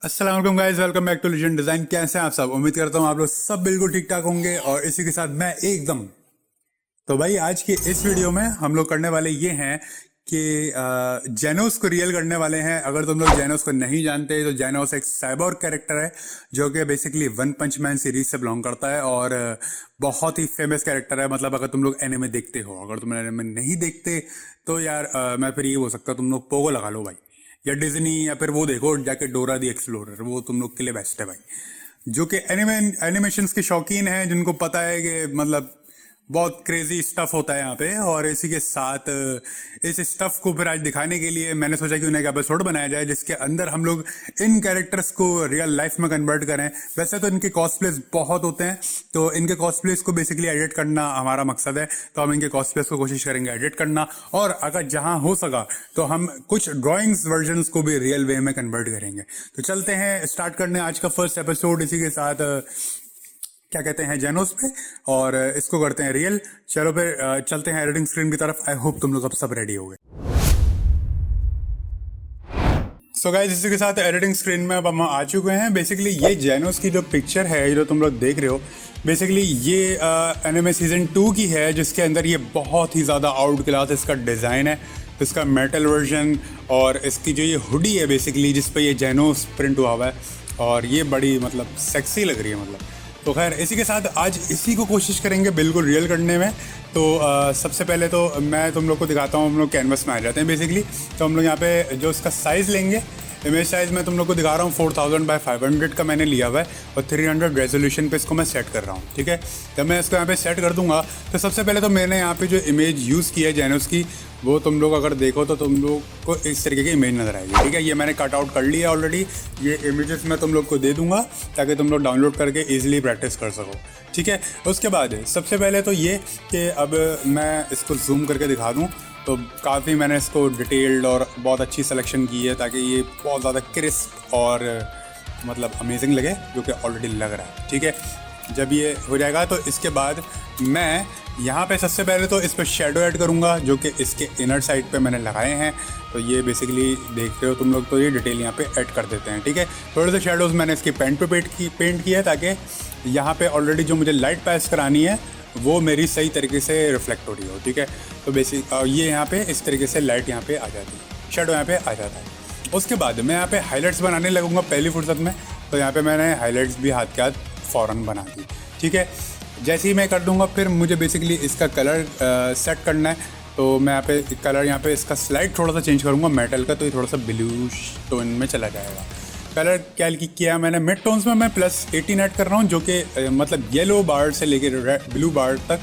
अस्सलाम वालेकुम guys, welcome back to Legend Design. कैसे हैं आप सब? उम्मीद करता हूँ आप लोग सब बिल्कुल ठीक ठाक होंगे और इसी के साथ मैं एकदम। तो भाई आज के इस वीडियो में हम लोग करने वाले ये हैं कि जेनोस को रियल करने वाले हैं। अगर तुम लोग जेनोस को नहीं जानते तो जेनोस एक साइबोर्ग कैरेक्टर है जो कि बेसिकली वन पंच मैन सीरीज से बिलोंग करता है और बहुत ही फेमस कैरेक्टर है। मतलब अगर तुम लोग एनिमे देखते हो, अगर तुम एनिमे नहीं देखते तो यार मैं फिर ये हो सकता है तुम लोग पोगो लगा लो भाई, या डिज्नी, या फिर वो देखो जाके डोरा दी एक्सप्लोरर, वो तुम लोग के लिए बेस्ट है भाई। जो कि एनिमेशंस के शौकीन हैं, जिनको पता है कि मतलब बहुत क्रेजी स्टफ होता है यहाँ पे। और इसी के साथ इस स्टफ को फिर आज दिखाने के लिए मैंने सोचा कि उन्हें एक एपिसोड बनाया जाए जिसके अंदर हम लोग इन कैरेक्टर्स को रियल लाइफ में कन्वर्ट करें। वैसे तो इनके कॉस्प्लेस बहुत होते हैं, तो इनके कॉस्प्लेस को बेसिकली एडिट करना हमारा मकसद है। तो हम इनके कॉस्प्लेस को कोशिश करेंगे एडिट करना, और अगर जहां हो सका तो हम कुछ ड्राइंग्स वर्जन्स को भी रियल वे में कन्वर्ट करेंगे। तो चलते हैं स्टार्ट करने आज का फर्स्ट एपिसोड इसी के साथ क्या कहते हैं जेनोस पे, और इसको करते हैं रियल। चलो फिर चलते हैं एडिटिंग स्क्रीन की तरफ। आई होप तुम लोग अब सब रेडी हो गए। सो गाइस, इसी के साथ एडिटिंग स्क्रीन में अब हम आ चुके हैं। बेसिकली ये जेनोस की जो पिक्चर है, जो तुम लोग देख रहे हो, बेसिकली ये एनिमे सीजन 2 की है, जिसके अंदर ये बहुत ही ज़्यादा आउट क्लास इसका डिज़ाइन है, इसका मेटल वर्जन। और इसकी जो ये हुडी है बेसिकली जिस पे ये जेनोस प्रिंट हुआ हुआ है, और ये बड़ी मतलब सेक्सी लग रही है मतलब। तो खैर इसी के साथ आज इसी को कोशिश करेंगे बिल्कुल रियल करने में। तो सबसे पहले तो मैं तुम लोग को दिखाता हूँ। हम लोग कैनवस में आ जाते हैं बेसिकली। तो हम लोग यहाँ पे जो इसका साइज़ लेंगे, इमेज साइज़ मैं तुम लोग को दिखा रहा हूँ 4000 बाय 500 का मैंने लिया हुआ है, और 300 रेजोल्यूशन पे इसको मैं सेट कर रहा हूँ। ठीक है, जब मैं इसको यहाँ पे सेट कर दूंगा तो सबसे पहले तो मैंने यहाँ पे जो इमेज यूज़ की है जेनोस की, वो तुम लोग अगर देखो तो तुम लोग को इस तरीके की इमेज नजर आएगी। ठीक है, ये मैंने कट आउट कर लिया ऑलरेडी। ये इमेजेस मैं तुम लोग को दे दूंगा ताकि तुम लोग डाउनलोड करके इजीली प्रैक्टिस कर सको। ठीक है, उसके बाद सबसे पहले तो ये कि अब मैं इसको जूम करके दिखा दूँ, तो काफ़ी मैंने इसको डिटेल्ड और बहुत अच्छी सिलेक्शन की है ताकि ये बहुत ज़्यादा क्रिस्प और मतलब अमेजिंग लगे, जो कि ऑलरेडी लग रहा है। ठीक है, जब ये हो जाएगा तो इसके बाद मैं यहाँ पे सबसे पहले तो इस पर शेडो ऐड करूँगा, जो कि इसके इनर साइड पे मैंने लगाए हैं। तो ये बेसिकली देख रहे हो तुम लोग, तो ये डिटेल यहाँ पे ऐड कर देते हैं। ठीक है, थोड़े से शेडोज़ मैंने इसकी पेंट पे पेंट किया है ताकि यहाँ पे ऑलरेडी जो मुझे लाइट पास करानी है वो मेरी सही तरीके से रिफ्लेक्ट हो रही हो। ठीक है, तो बेसिक ये यहाँ पे इस तरीके से लाइट यहाँ पे आ जाती है, शेडो यहाँ पे आ जाता है। उसके बाद मैं यहाँ पे हाईलाइट्स बनाने लगूंगा पहली फुर्सत में। तो यहाँ पे मैंने हाईलाइट्स भी हाथ के हाथ फ़ौरन बना दी। ठीक है, जैसे ही मैं कर दूंगा फिर मुझे बेसिकली इसका कलर सेट करना है। तो मैं यहाँ पे कलर यहाँ पे इसका स्लाइड थोड़ा सा चेंज करूँगा मेटल का, तो ये थोड़ा सा ब्लू टोन में चला जाएगा। कलर क्या किया मैंने मिड टोन्स में, मैं +18 ऐड कर रहा हूँ, जो कि मतलब येलो बार से लेके ब्लू बार तक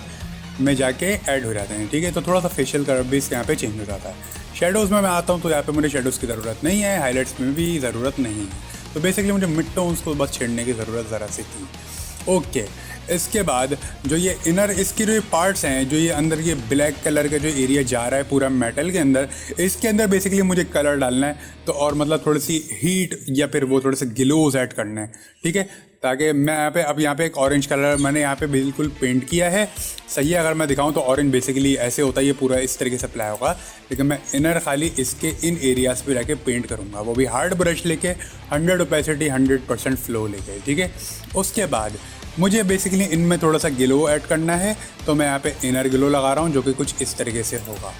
में जाके ऐड हो जाते हैं। ठीक है, तो थोड़ा सा फेशियल कलर भी इसके यहाँ पे चेंज हो जाता है। शेडोज़ में मैं आता हूँ तो यहाँ पे मुझे शेडोज़ की ज़रूरत नहीं है, हाईलाइट्स में भी ज़रूरत नहीं है। तो बेसिकली मुझे मिड टोन्स को बस छेड़ने की ज़रूरत ज़रा सी थी। ओके, इसके बाद जो ये इनर इसकी जो ये पार्ट्स हैं, जो ये अंदर ये ब्लैक कलर का जो एरिया जा रहा है पूरा मेटल के अंदर, इसके अंदर बेसिकली मुझे कलर डालना है। तो और मतलब थोड़ी सी हीट या फिर वो थोड़े से ग्लोज ऐड करना है। ठीक है, ताकि मैं यहाँ पे एक ऑरेंज कलर मैंने यहाँ पे बिल्कुल पेंट किया है। सही है, अगर मैं दिखाऊँ तो ऑरेंज बेसिकली ऐसे होता है, ये पूरा इस तरीके से अप्लाई होगा। लेकिन मैं इनर खाली इसके इन एरियाज़ पे जाके पेंट करूँगा, वो भी हार्ड ब्रश लेके 100 ओपेसिटी 100% फ्लो लेके। ठीक है, उसके बाद मुझे बेसिकली इनमें थोड़ा सा ग्लो ऐड करना है। तो मैं यहाँ पे इनर ग्लो लगा रहा हूँ, जो कि कुछ इस तरीके से होगा।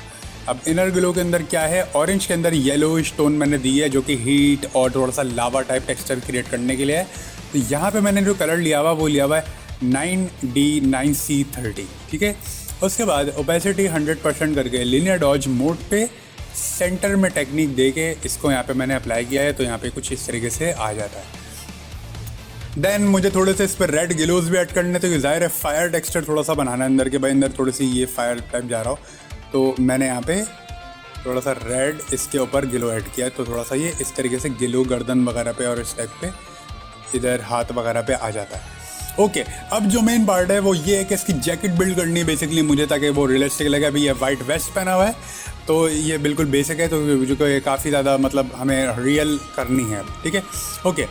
अब इनर ग्लो के अंदर क्या है, ऑरेंज के अंदर येलो स्टोन मैंने दी है, जो कि हीट और थोड़ा सा लावा टाइप टेक्सचर क्रिएट करने के लिए है। तो यहाँ पे मैंने जो कलर लिया हुआ वो लिया हुआ है 9D9C30। ठीक है, उसके बाद ओपेसिटी 100% करके लीनियर डॉज मोड पे सेंटर में टेक्निक दे के इसको यहाँ पे मैंने अप्लाई किया है। तो यहाँ पे कुछ इस तरीके से आ जाता है। देन मुझे थोड़े से इस पर रेड ग्लोज भी ऐड करने, तो जाहिर है फायर टेक्सचर थोड़ा सा बनाना है अंदर के भाई, अंदर थोड़ी सी ये फायर टाइप जा रहा हो। तो मैंने यहाँ पे थोड़ा सा रेड इसके ऊपर ग्लो ऐड किया है। तो थोड़ा सा ये इस तरीके से ग्लो गर्दन वगैरह पे और इस टाइप पे इधर हाथ वगैरह पे आ जाता है। ओके, अब जो मेन पार्ट है वो ये है कि इसकी जैकेट बिल्ड करनी है बेसिकली मुझे, ताकि वो रियलिस्टिक लगे। अभी ये वाइट वेस्ट पहना हुआ है तो ये बिल्कुल बेसिक है, तो जो ये काफ़ी ज़्यादा मतलब हमें रियल करनी है। ठीक है, ओके,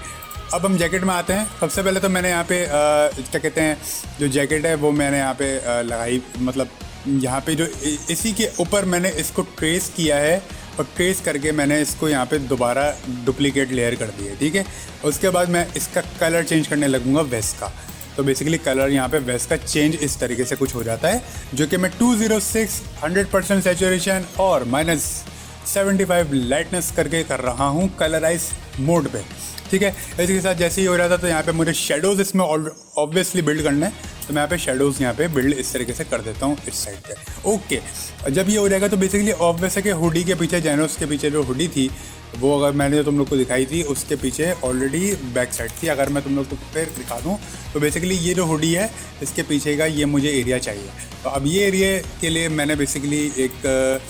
अब हम जैकेट में आते हैं। सबसे पहले तो मैंने यहाँ पे क्या कहते हैं, जो जैकेट है वो मैंने यहाँ पे लगाई, मतलब यहाँ पे जो इसी के ऊपर मैंने इसको ट्रेस किया है और ट्रेस करके मैंने इसको यहाँ पे दोबारा डुप्लीकेट लेयर कर दिया, ठीक है। उसके बाद मैं इसका कलर चेंज करने लगूंगा वेस्ट का। तो बेसिकली कलर यहाँ पे वेस्ट का चेंज इस तरीके से कुछ हो जाता है, जो कि मैं 206 100% सैचुरेशन और -75 लाइटनेस करके कर रहा हूँ कलराइज मोड पे, ठीक है। इसके साथ जैसे ही हो रहा था तो यहाँ पे मुझे शेडोज़ इसमें ऑब्वियसली बिल्ड करना है, तो मैं यहाँ पे शेडोज़ यहाँ पे बिल्ड इस तरीके से कर देता हूँ इस साइड पे। ओके, जब ये हो जाएगा तो बेसिकली ऑब्वियस है कि हुडी के पीछे, जेनोस के पीछे जो हुडी थी वो अगर मैंने जो तुम लोग को दिखाई थी उसके पीछे ऑलरेडी बैक साइड थी। अगर मैं तुम लोग को फिर दिखा दूँ तो बेसिकली ये जो हुडी है इसके पीछे का ये मुझे एरिया चाहिए। तो अब ये एरिया के लिए मैंने बेसिकली एक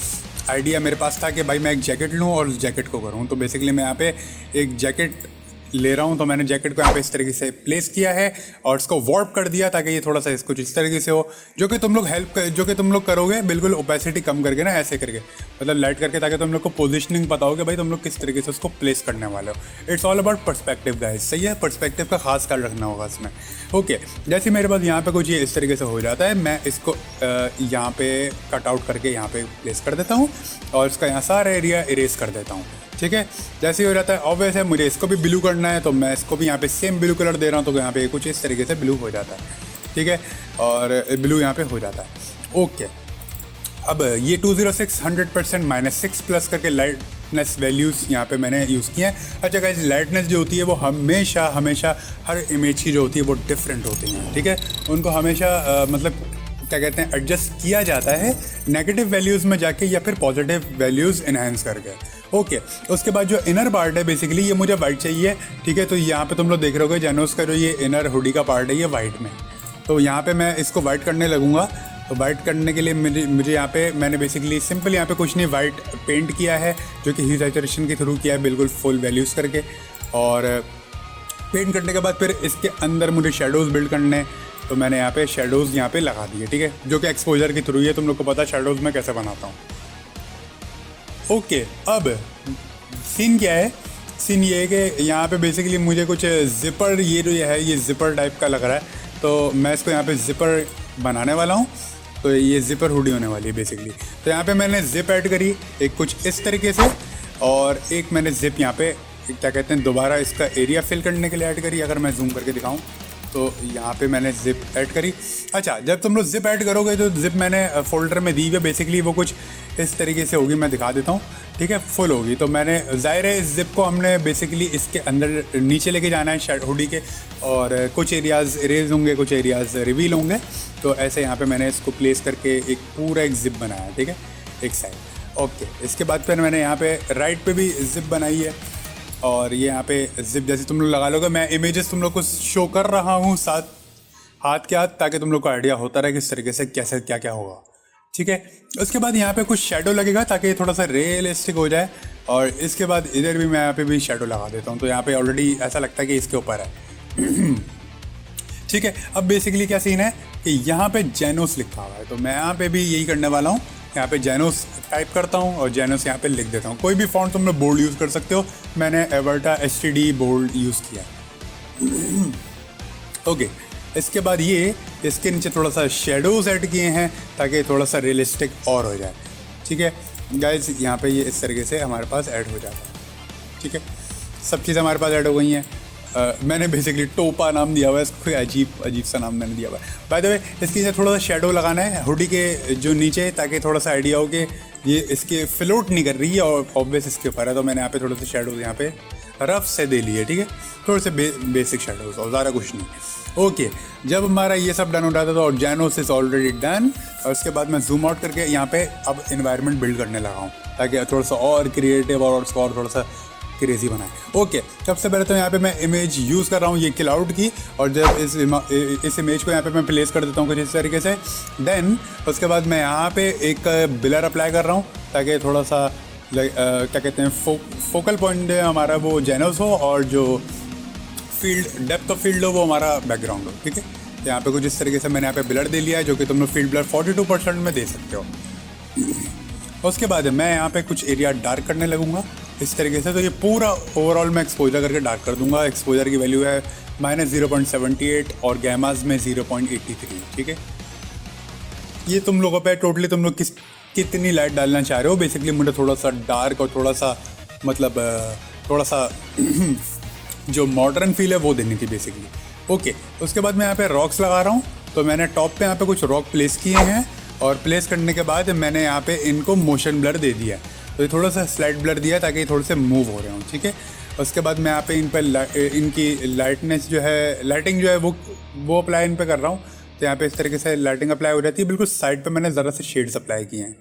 आइडिया मेरे पास था कि भाई मैं एक जैकेट लूँ और जैकेट को करूँ। तो बेसिकली मैं यहाँ पे एक जैकेट ले रहा हूँ, तो मैंने जैकेट को यहाँ पे इस तरीके से प्लेस किया है और इसको वार्प कर दिया ताकि ये थोड़ा सा इसको इस तरीके से हो, जो कि तुम लोग करोगे बिल्कुल ओपेसिटी कम करके ना, ऐसे करके मतलब लाइट करके, ताकि तुम लोग को पोजीशनिंग पता हो कि भाई तुम लोग किस तरीके से उसको प्लेस करने वाले हो। It's all about perspective guys, सही है। पर्सपेक्टिव का खास ख्याल रखना होगा इसमें। ओके, जैसे मेरे पास यहाँ पे कुछ ये इस तरीके से हो जाता है, मैं इसको यहाँ पे कट आउट करके यहाँ पे प्लेस कर देता हूँ और इसका यहाँ सारा एरिया इरेज कर देता हूँ, ठीक है। जैसे ही हो जाता है ऑब्वियस है मुझे इसको भी ब्लू करना है, तो मैं इसको भी यहाँ पे सेम ब्लू कलर दे रहा हूँ, तो यहाँ पे कुछ इस तरीके से ब्लू हो जाता है, ठीक है। और ब्लू यहाँ पे हो जाता है। ओके, अब ये 206 100% -6 प्लस करके लाइटनेस वैल्यूज़ यहाँ पे मैंने यूज़ किए हैं। अच्छा गाइस, लाइटनेस जो होती है वो हमेशा हर इमेज की जो होती है वो डिफरेंट होती है, ठीक है। उनको हमेशा मतलब क्या कहते हैं एडजस्ट किया जाता है नेगेटिव वैल्यूज़ में जाके या फिर पॉजिटिव वैल्यूज़ इन्हांस करके। ओके, उसके बाद जो इनर पार्ट है बेसिकली ये मुझे वाइट चाहिए, ठीक है। तो यहाँ पे तुम लोग देख रहे होगे जेनोस का जो ये इनर हुडी का पार्ट है ये वाइट में, तो यहाँ पे मैं इसको वाइट करने लगूंगा। तो वाइट करने के लिए मुझे यहाँ पे मैंने बेसिकली सिंपल यहाँ पे कुछ नहीं वाइट पेंट किया है, जो कि ह्यू सैचुरेशन के थ्रू किया है बिल्कुल फुल वैल्यूज़ करके। और पेंट करने के बाद फिर इसके अंदर मुझे शेडोज़ बिल्ड करने, तो मैंने यहाँ पे शेडोज़ यहाँ पे लगा दिए, ठीक है, जो कि एक्सपोजर के थ्रू है। तुम लोग को पता है शेडोज़ में कैसे बनाता हूँ। ओके, अब सीन क्या है, सीन ये है कि यहाँ पे बेसिकली मुझे कुछ जिपर, ये जो है ये जिपर टाइप का लग रहा है, तो मैं इसको यहाँ पे जिपर बनाने वाला हूँ। तो ये जिपर हुडी होने वाली है बेसिकली। तो यहाँ पे मैंने जिप ऐड करी एक कुछ इस तरीके से, और एक मैंने जिप यहाँ पे क्या कहते हैं दोबारा इसका एरिया फिल करने के लिए ऐड करी। अगर मैं जूम करके दिखाऊँ तो यहाँ पे मैंने जिप ऐड करी। अच्छा, जब तुम लोग जिप ऐड करोगे तो जिप मैंने फोल्डर में दी हुई है, बेसिकली वो कुछ इस तरीके से होगी, मैं दिखा देता हूँ, ठीक है। फुल होगी तो मैंने ज़ाहिर है इस जिप को हमने बेसिकली इसके अंदर नीचे लेके जाना है हुडी के, और कुछ एरियाज़ इरेज होंगे, कुछ एरियाज़ रिवील होंगे। तो ऐसे यहाँ पे मैंने इसको प्लेस करके एक पूरा एक जिप बनाया, ठीक है, एक साइड। ओके, इसके बाद फिर मैंने यहाँ पे राइट पे भी जिप बनाई है, और ये यहाँ पे जिप जैसे तुम लोग लगा लोगे, मैं इमेजेस तुम लोग को शो कर रहा हूँ साथ हाथ के हाथ, ताकि तुम लोग को आइडिया होता रहे किस तरीके से कैसे क्या क्या होगा, ठीक है। उसके बाद यहाँ पे कुछ शेडो लगेगा ताकि थोड़ा सा रियलिस्टिक हो जाए, और इसके बाद इधर भी मैं यहाँ पे भी शेडो लगा देता हूँ, तो यहाँ पे ऑलरेडी ऐसा लगता है कि इसके ऊपर है। ठीक है, अब बेसिकली क्या सीन है कि यहाँ पे जेनोस लिखा हुआ है, तो मैं यहाँ पे भी यही करने वाला हूँ। यहाँ पे जेनोस टाइप करता हूँ और जेनोस यहाँ पे लिख देता हूँ। कोई भी फॉन्ट तुम लोग बोल्ड यूज़ कर सकते हो, मैंने एवर्टा STD बोल्ड यूज़ किया। ओके, इसके बाद ये इसके नीचे थोड़ा सा शेडोज ऐड किए हैं ताकि थोड़ा सा रियलिस्टिक और हो जाए, ठीक है गाइज। यहाँ पे ये इस तरीके से हमारे पास ऐड हो जाता है, ठीक है। सब चीज़ हमारे पास ऐड हो गई हैं। मैंने बेसिकली टोपा नाम दिया हुआ है इसको, अजीब सा नाम मैंने दिया हुआ है। बाय द वे, इसके नीचे थोड़ा सा शेडो लगाना है हुडी के जो नीचे, ताकि थोड़ा सा आइडिया हो कि ये इसके फ्लोट नहीं कर रही है और ऑब्वियस इसके ऊपर है। तो मैंने यहाँ पे थोड़े से शेडोज यहाँ पे रफ से दे लिए, ठीक है, थोड़े से बेसिक शेडोज और ज़्यादा कुछ नहीं। ओके, जब हमारा ये सब डन हो जाता है तो जेनोस इज़ ऑलरेडी डन, और उसके बाद मैं जूम आउट करके यहाँ पे अब इन्वायरमेंट बिल्ड करने लगा हूँ ताकि थोड़ा सा और क्रिएटिव और उसको और थोड़ा सा क्रेजी बनाए। ओके, सबसे पहले तो यहाँ पे मैं इमेज यूज़ कर रहा हूँ ये क्लाउड की, और जब इस इमेज को यहाँ पे मैं प्लेस कर देता हूँ कुछ इस तरीके से, देन उसके बाद मैं यहाँ पे एक ब्लर अप्लाई कर रहा हूँ ताकि थोड़ा सा क्या कहते हैं फोकल पॉइंट हमारा वो जेनोस हो, और जो फील्ड डेप्थ ऑफ फील्ड हो वो हमारा बैकग्राउंड हो, ठीक है। तो यहाँ पे कुछ इस तरीके से मैंने यहाँ पे ब्लर दे लिया है, जो कि तुम लोग फील्ड ब्लर 42% में दे सकते हो। उसके बाद मैं यहाँ पे कुछ एरिया डार्क करने लगूंगा इस तरीके से। तो ये पूरा ओवरऑल मैं एक्सपोजर करके डार्क कर दूंगा। एक्सपोजर की वैल्यू है -0.78 और गैमाज में 0.83, ठीक है। ये तुम लोगों पे टोटली तुम लोग किस कितनी लाइट डालना चाह रहे हो। बेसिकली मुझे थोड़ा सा डार्क और थोड़ा सा मतलब थोड़ा सा जो मॉडर्न फील है वो देनी थी बेसिकली। ओके, उसके बाद मैं यहाँ पे रॉक्स लगा रहा हूँ। तो मैंने टॉप पे यहाँ पे कुछ रॉक प्लेस किए हैं और प्लेस करने के बाद मैंने यहाँ पे इनको मोशन ब्लर दे दिया है। तो ये थोड़ा सा स्लाइड ब्लर दिया ताकि ये थोड़े से मूव हो रहे हों, ठीक है। उसके बाद मैं यहाँ पे इन पर इनकी लाइटनेस जो है, लाइटिंग जो है वो अप्लाई इन पर कर रहा हूँ। तो यहाँ पे इस तरीके से लाइटिंग अप्लाई हो जाती है। बिल्कुल साइड पे मैंने ज़रा से शेड्स अप्लाई किए हैं।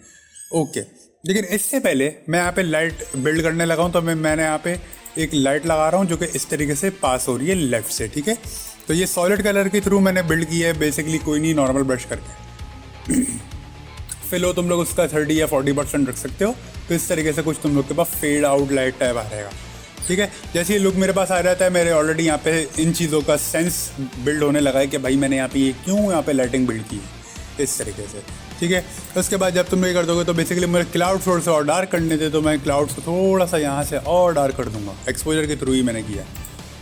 ओके, लेकिन इससे पहले मैं यहाँ पे लाइट बिल्ड करने लगा हूँ। तो मैंने यहाँ पे एक लाइट लगा रहा हूँ जो कि इस तरीके से पास हो रही है लेफ़्ट से, ठीक है। तो ये सॉलिड कलर के थ्रू मैंने बिल्ड किया है बेसिकली, कोई नहीं, नॉर्मल ब्रश करके। फिल हो तुम लोग उसका 30 या 40% रख सकते हो। तो इस तरीके से कुछ तुम लोग के पास फेड आउट लाइट टाइप आ रहेगा, ठीक है। जैसे ये लुक मेरे पास आ जाता है, मेरे ऑलरेडी यहाँ पे इन चीज़ों का सेंस बिल्ड होने लगा है कि भाई मैंने यहाँ पे ये क्यों यहाँ पे लाइटिंग बिल्ड की है इस तरीके से, ठीक है। उसके बाद जब तुम ये कर दोगे तो बेसिकली मेरे क्लाउड थोड़ा सा और डार्क करने थे, तो मैं क्लाउड्स को थोड़ा सा यहाँ से और डार्क कर दूंगा। एक्सपोजर के थ्रू ही मैंने किया।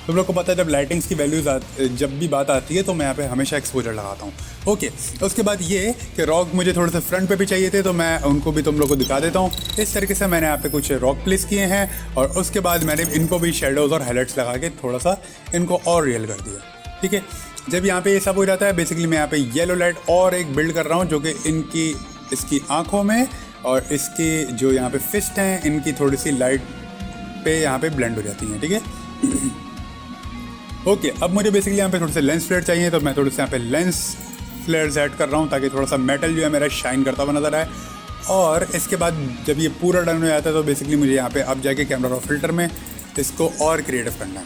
तुम लोग को पता है जब लाइटिंग्स की वैल्यूज़ जब भी बात आती है तो मैं यहाँ पे हमेशा एक्सपोजर लगाता हूँ। ओके, उसके बाद ये कि रॉक मुझे थोड़े से फ्रंट पे भी चाहिए थे, तो मैं उनको भी तुम लोग को दिखा देता हूँ। इस तरीके से मैंने यहाँ पे कुछ रॉक प्लेस किए हैं और उसके बाद मैंने इनको भी शेडोज़ और हाईलाइट्स लगा के थोड़ा सा इनको और रियल कर दिया, ठीक है। जब यहाँ पे ये सब हो जाता है बेसिकली मैं यहाँ पे येलो लाइट और एक बिल्ड कर रहा हूँ जो कि इसकी आँखों में और इसकी जो यहाँ पे फिस्ट हैं इनकी थोड़ी सी लाइट पे यहाँ पे ब्लेंड हो जाती हैं, ठीक है। ओके, अब मुझे बेसिकली यहाँ पे थोड़े से लेंस फ्लेयर चाहिए, तो मैं थोड़े से यहाँ पे लेंस फ्लेयर्स ऐड कर रहा हूँ ताकि थोड़ा सा मेटल जो है मेरा शाइन करता हुआ नजर आए। और इसके बाद जब ये पूरा डन हो जाता है तो बेसिकली मुझे यहाँ पे अब जाके कैमरा रॉ फिल्टर में इसको और क्रिएटिव करना है।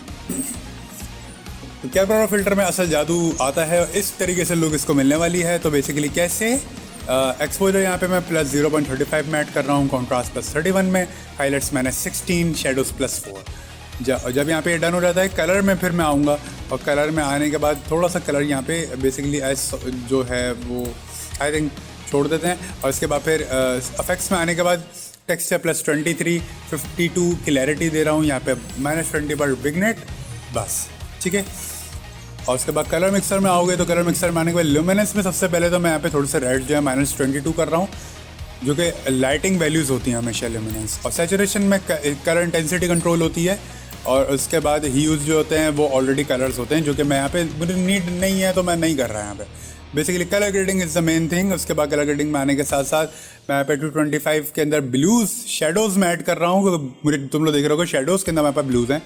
तो कैमरा रॉ फिल्टर में असल जादू आता है, इस तरीके से लुक इसको मिलने वाली है। तो बेसिकली कैसे, एक्सपोजर यहाँ पे मैं प्लस 0.35 में ऐड कर रहा हूँ, कॉन्ट्रास्ट प्लस 31 में, हाईलाइट्स मैंने 16, शेडोज प्लस 4। जब यहाँ पे डन हो जाता है कलर में फिर मैं आऊँगा और कलर में आने के बाद थोड़ा सा कलर यहाँ पे बेसिकली एस जो है वो आई थिंक छोड़ देते हैं। और इसके बाद फिर अफेक्ट्स में आने के बाद टेक्सचर प्लस 23, 52 क्लैरिटी दे रहा हूँ यहाँ पे -20 पर विग्नेट, बस, ठीक है। और उसके बाद कलर मिक्सर में आओगे तो कलर मिक्सर में आने के बाद ल्यूमिनेंस में सबसे पहले तो मैं यहाँ पे थोड़े से रेड जो है -22 कर रहा हूँ, जो कि लाइटिंग वैल्यूज़ होती हैं हमेशा ल्यूमिनेंस। और सैचुरेशन में कलर इंटेंसिटी कंट्रोल होती है। और उसके बाद ह्यूज जो होते हैं वो ऑलरेडी कलर्स होते हैं जो कि मैं यहाँ पे मुझे नीड नहीं है तो मैं नहीं कर रहा यहाँ पे। Basically colour grading is the main thing. उसके बाद कलर ग्रेडिंग में आने के साथ साथ मैं यहाँ पे 225 के अंदर ब्लूज़ शेडोज़ में ऐड कर रहा हूँ। मुझे तुम लोग देख रहे हो शेडोज़ के अंदर मेरे पास ब्लूज़ हैं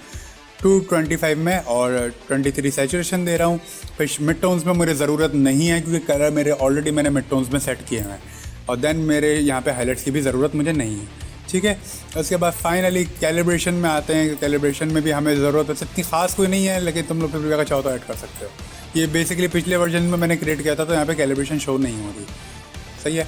225 में और 23 सैचुरेशन दे रहा हूँ। फिर मिड टोन्स में मुझे ज़रूरत नहीं है क्योंकि कलर मेरे ऑलरेडी मैंने मिड टोन्स में सेट किए हैं। और देन मेरे यहाँ पे हाईलाइट्स की भी ज़रूरत मुझे नहीं है, ठीक है। उसके बाद फाइनली कैलिब्रेशन में आते हैं। कैलिब्रेशन में भी हमें ज़रूरत है, इतनी खास कोई नहीं है, लेकिन तुम लोग फिर भी अगर चाहो तो ऐड कर सकते हो। ये बेसिकली पिछले वर्जन में मैंने क्रिएट किया था तो यहाँ पे कैलिब्रेशन शो नहीं हो रही, सही है।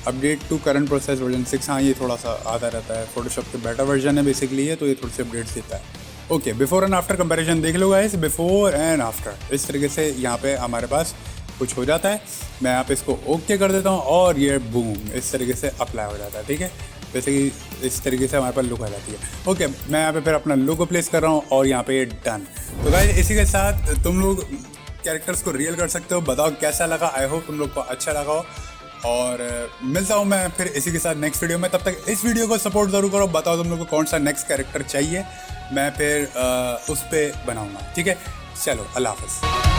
Update to current process version 6, हाँ ये थोड़ा सा आता रहता है, फोटोशॉप के बेटर वर्जन है बेसिकली ये, तो ये थोड़ी सी अपडेट्स देता है। Okay, before and after comparison देख लो गाइस, बिफोर एंड आफ्टर इस तरीके से यहाँ पे हमारे पास कुछ हो जाता है। मैं यहाँ पे इसको ओके कर देता हूँ और ये बूम इस तरीके से अप्लाई हो जाता है, ठीक है। जैसे कि इस तरीके से हमारे पास लुक आ जाती है। ओके, मैं यहाँ पे फिर अपना लोगो प्लेस कर रहा हूँ और यहाँ पे डन। तो गाइस इसी के साथ तुम लोग कैरेक्टर्स को रियल कर सकते हो। बताओ कैसा लगा, आई होप तुम लोग को अच्छा लगा हो। और मिलता हूँ मैं फिर इसी के साथ नेक्स्ट वीडियो में। तब तक इस वीडियो को सपोर्ट ज़रूर करो। बताओ तुम लोग को कौन सा नेक्स्ट कैरेक्टर चाहिए, मैं फिर उस पर बनाऊँगा, ठीक है। चलो, अल्लाह हाफ़िज़।